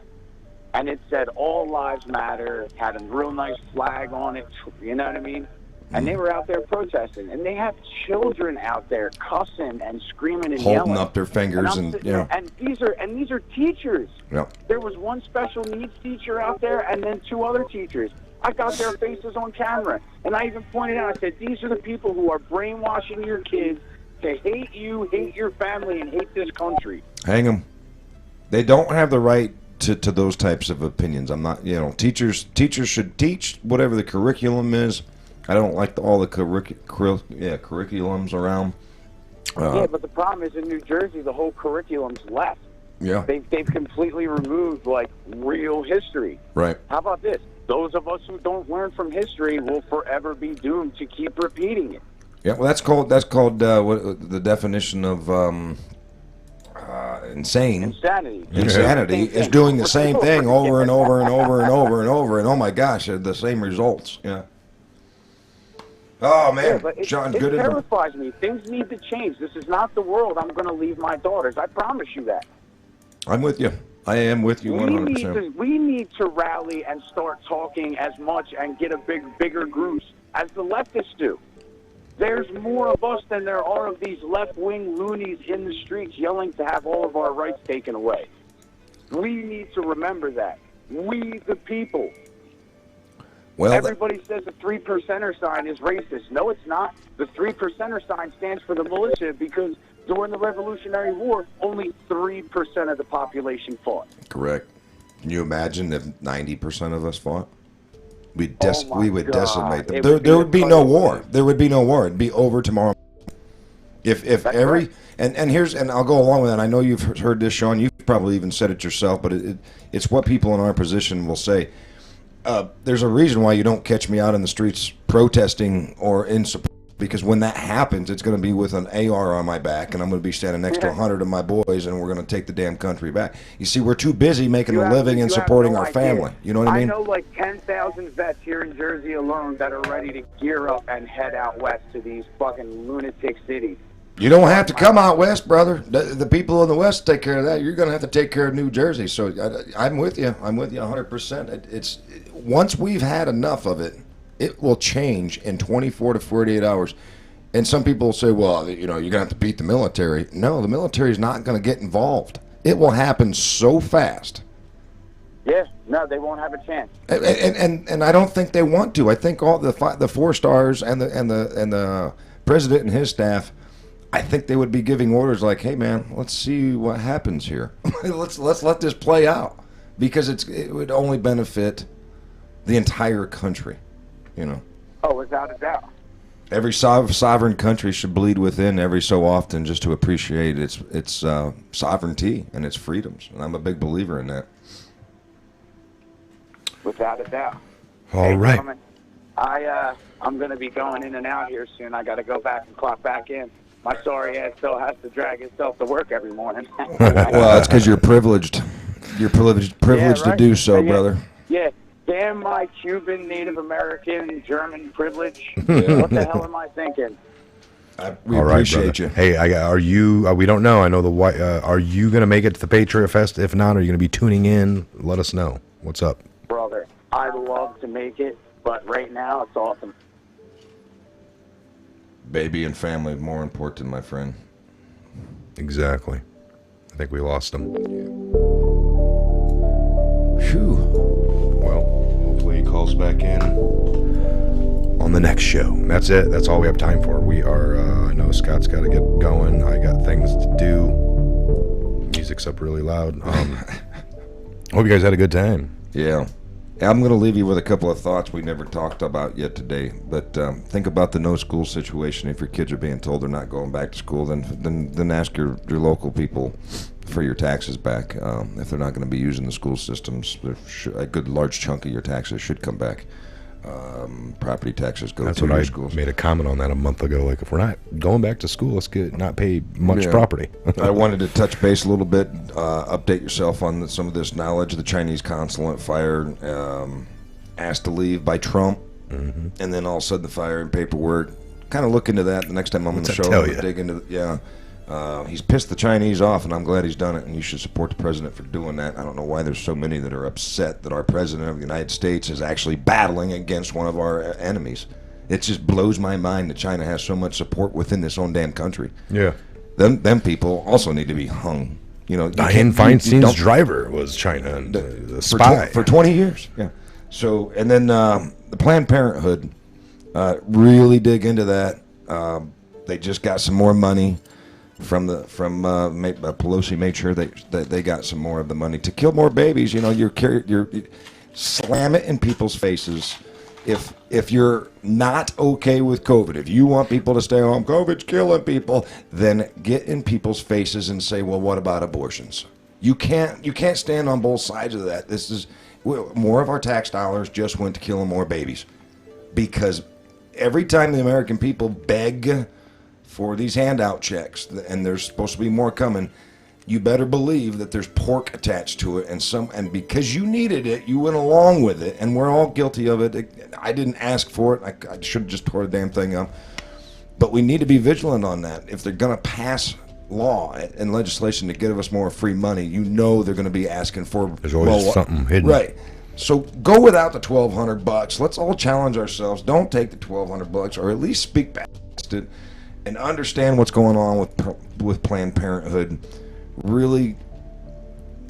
and it said "All Lives Matter." It had a real nice flag on it. You know what I mean? And they were out there protesting, and they have children out there cussing and screaming and holding yelling up their fingers, and these are teachers. Yep. There was one special needs teacher out there, and then two other teachers. I got their faces on camera, and I even pointed out. I said, "These are the people who are brainwashing your kids to hate you, hate your family, and hate this country." Hang them. They don't have the right to those types of opinions. I'm not. Teachers should teach whatever the curriculum is. I don't like all the curriculums around. But the problem is in New Jersey, the whole curriculum's left. Yeah. They've completely removed, like, real history. Right. How about this? Those of us who don't learn from history will forever be doomed to keep repeating it. Yeah, well, that's called what the definition of insane. Insanity. Insanity is doing the same thing over and over and over and over and over, and oh my gosh, the same results. Yeah. Oh man, but John, it good. It terrifies me. Things need to change. This is not the world I'm going to leave my daughters. I promise you that. I'm with you. I am with you 100%. We need to rally and start talking as much and get a bigger groups as the leftists do. There's more of us than there are of these left-wing loonies in the streets yelling to have all of our rights taken away. We need to remember that. We, the people. Well, everybody says the 3%er sign is racist. No, it's not. The 3%er sign stands for the militia because during the Revolutionary War, only 3% of the population fought. Correct. Can you imagine if 90% of us fought? We would decimate them. There would be no war. There would be no war. It'd be over tomorrow. If every and I'll go along with that. I know you've heard this, Sean. You've probably even said it yourself, but it's what people in our position will say. There's a reason why you don't catch me out in the streets protesting or in support, because when that happens, it's going to be with an AR on my back, and I'm going to be standing next to 100 of my boys, and we're going to take the damn country back. You see, we're too busy making a living and supporting our family. You know what I mean? I know like 10,000 vets here in Jersey alone that are ready to gear up and head out west to these fucking lunatic cities. You don't have to come out west, brother. The people in the west take care of that. You're going to have to take care of New Jersey. So I'm with you. I'm with you 100%. Once we've had enough of it, it will change in 24 to 48 hours. And some people will say, well, you're going to have to beat the military. No, the military is not going to get involved. It will happen so fast. Yeah, no, they won't have a chance. And I don't think they want to. I think all the 4 stars and the president and his staff, I think they would be giving orders like, hey man, let's see what happens here. let's let this play out, because it would only benefit the entire country, Oh, without a doubt. Every sovereign country should bleed within every so often just to appreciate its sovereignty and its freedoms, and I'm a big believer in that. Without a doubt. All right. Gentlemen, I'm going to be going in and out here soon. I got to go back and clock back in. My sorry ass still has to drag himself to work every morning. Well, that's because you're privileged. You're privileged to do so, brother. Yeah. Damn my Cuban, Native American, German privilege. What the hell am I thinking? We All right, appreciate brother. you. Hey, are you? We don't know. I know are you gonna make it to the Patriot Fest? If not, are you gonna be tuning in? Let us know. What's up, Brother, I'd love to make it, but right now it's awesome. Baby and family more important, my friend. Exactly. I think we lost him. Phew. Well, hopefully he calls back in on the next show. That's it. That's all we have time for. We are, I know Scott's got to get going. I got things to do. Music's up really loud. Hope you guys had a good time. Yeah. I'm going to leave you with a couple of thoughts we never talked about yet today. But think about the no school situation. If your kids are being told they're not going back to school, then ask your local people for your taxes back. If they're not going to be using the school systems, a good large chunk of your taxes should come back. Property taxes go That's to what your I schools. made a comment on that a month ago. Like, if we're not going back to school, let's not pay much Yeah. property. I wanted to touch base a little bit, update yourself on some of this knowledge. The Chinese consulate fired, asked to leave by Trump, and then all of a sudden the fire and paperwork. Kind of look into that the next time I'm on the What's that show. tell I'm ya? gonna dig into he's pissed the Chinese off, and I'm glad he's done it, and you should support the president for doing that. I don't know why there's so many that are upset that our president of the United States is actually battling against one of our enemies. It just blows my mind that China has so much support within this own damn country. Yeah. Them people also need to be hung. You know, Dianne Feinstein's driver was China and the spy. for 20 years. Yeah. So, and then the Planned Parenthood, really dig into that. They just got some more money from Pelosi. Made sure that they got some more of the money to kill more babies. You know, you're slam it in people's faces. If you're not okay with COVID, if you want people to stay home, COVID's killing people, then get in people's faces and say, well, what about abortions? You can't stand on both sides of that. This is more of our tax dollars just went to killing more babies, because every time the American people beg for these handout checks, and there's supposed to be more coming, you better believe that there's pork attached to it, and because you needed it, you went along with it, and we're all guilty of it. I didn't ask for it. I should have just tore the damn thing up. But we need to be vigilant on that. If they're going to pass law and legislation to give us more free money, you know they're going to be asking for. There's always something hidden. Right. So go without the $1,200. Let's all challenge ourselves. Don't take the $1,200, or at least speak past it and understand what's going on with Planned Parenthood. Really,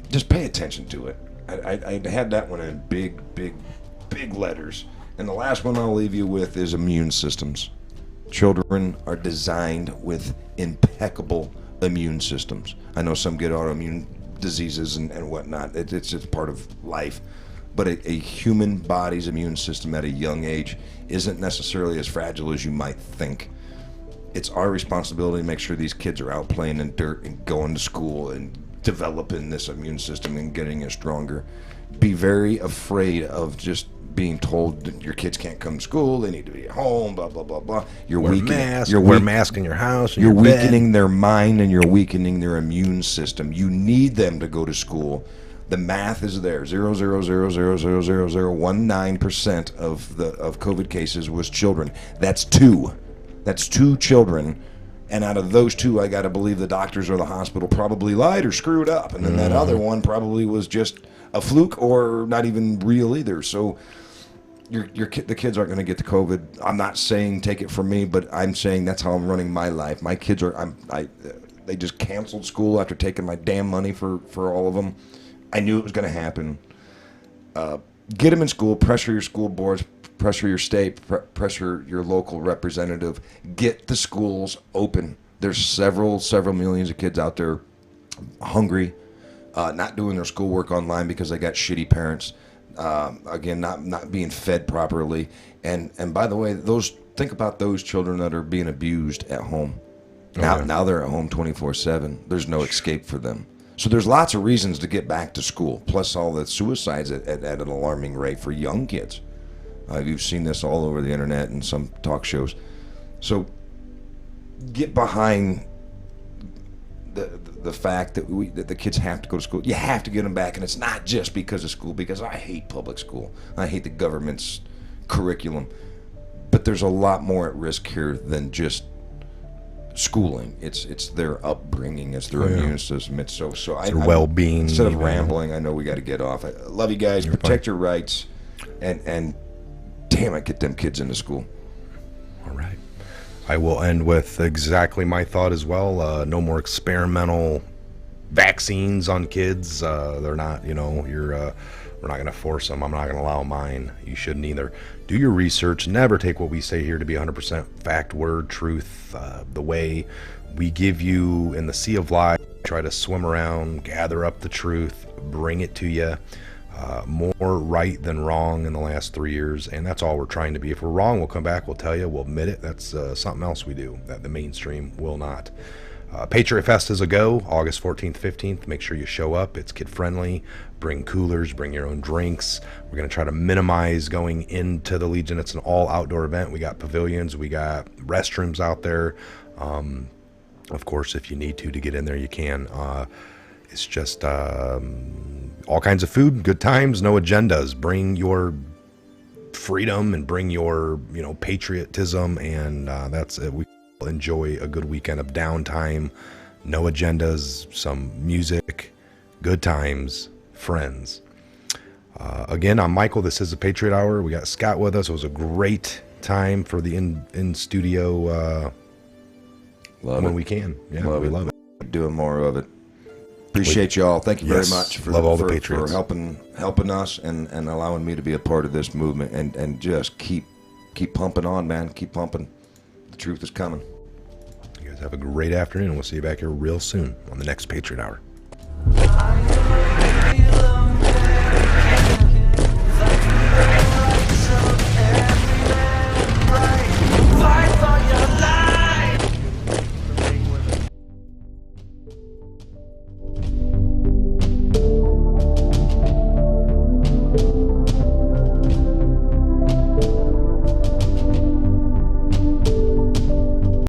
just pay attention to it. I had that one in big letters. And the last one I'll leave you with is immune systems. Children are designed with impeccable immune systems. I know some get autoimmune diseases and whatnot. It's just part of life. But a human body's immune system at a young age isn't necessarily as fragile as you might think. It's our responsibility to make sure these kids are out playing in dirt and going to school and developing this immune system and getting it stronger. Be very afraid of just being told that your kids can't come to school, they need to be at home, blah, blah, blah, blah. Wear a mask in your house. You're weakening their mind, and you're weakening their immune system. You need them to go to school. The math is there. 0.00000019% of COVID cases was children. That's two. That's two children. And out of those two, I got to believe the doctors or the hospital probably lied or screwed up. And then that other one probably was just a fluke or not even real either. So the kids aren't going to get the COVID. I'm not saying take it from me, but I'm saying that's how I'm running my life. My kids they just canceled school after taking my damn money for all of them. I knew it was going to happen. Get them in school, pressure your school boards, pressure your state, pressure your local representative. Get the schools open. There's several millions of kids out there hungry, not doing their schoolwork online because they got shitty parents. Again, not being fed properly. And by the way, think about those children that are being abused at home. Now they're at home 24/7. There's no escape for them. So there's lots of reasons to get back to school, plus all the suicides at an alarming rate for young kids. You've seen this all over the internet and some talk shows. So get behind the fact that the kids have to go to school. You have to get them back, and it's not just because of school, because I hate public school. I hate the government's curriculum. But there's a lot more at risk here than just schooling. It's their upbringing. It's their immune system. It's their well-being. Instead of rambling, I know we got to get off. I love you guys. Protect your rights, and damn it, get them kids into school. All right. I will end with exactly my thought as well. No more experimental vaccines on kids. They're not, we're not going to force them. I'm not going to allow mine. You shouldn't either. Do your research. Never take what we say here to be 100% fact, word, truth. The way we give you in the sea of lies, try to swim around, gather up the truth, bring it to you. More right than wrong in the last 3 years, and that's all we're trying to be. If we're wrong, we'll come back, we'll tell you, we'll admit it. That's something else we do that the mainstream will not. Patriot Fest is a go, August 14th, 15th. Make sure you show up. It's kid-friendly. Bring coolers, bring your own drinks. We're going to try to minimize going into the Legion. It's an all-outdoor event. We got pavilions. We got restrooms out there. Of course, if you need to get in there, you can. It's just all kinds of food, good times, no agendas. Bring your freedom and bring your, patriotism, and that's it. We enjoy a good weekend of downtime, no agendas, some music, good times, friends. Again, I'm Michael. This is the Patriot Hour. We got Scott with us. It was a great time for the in studio when we can. Yeah, we love it. Doing more of it. Appreciate y'all. Thank you very much for helping us and allowing me to be a part of this movement, and just keep pumping on, man. Keep pumping. The truth is coming. You guys have a great afternoon. We'll see you back here real soon on the next Patriot Hour.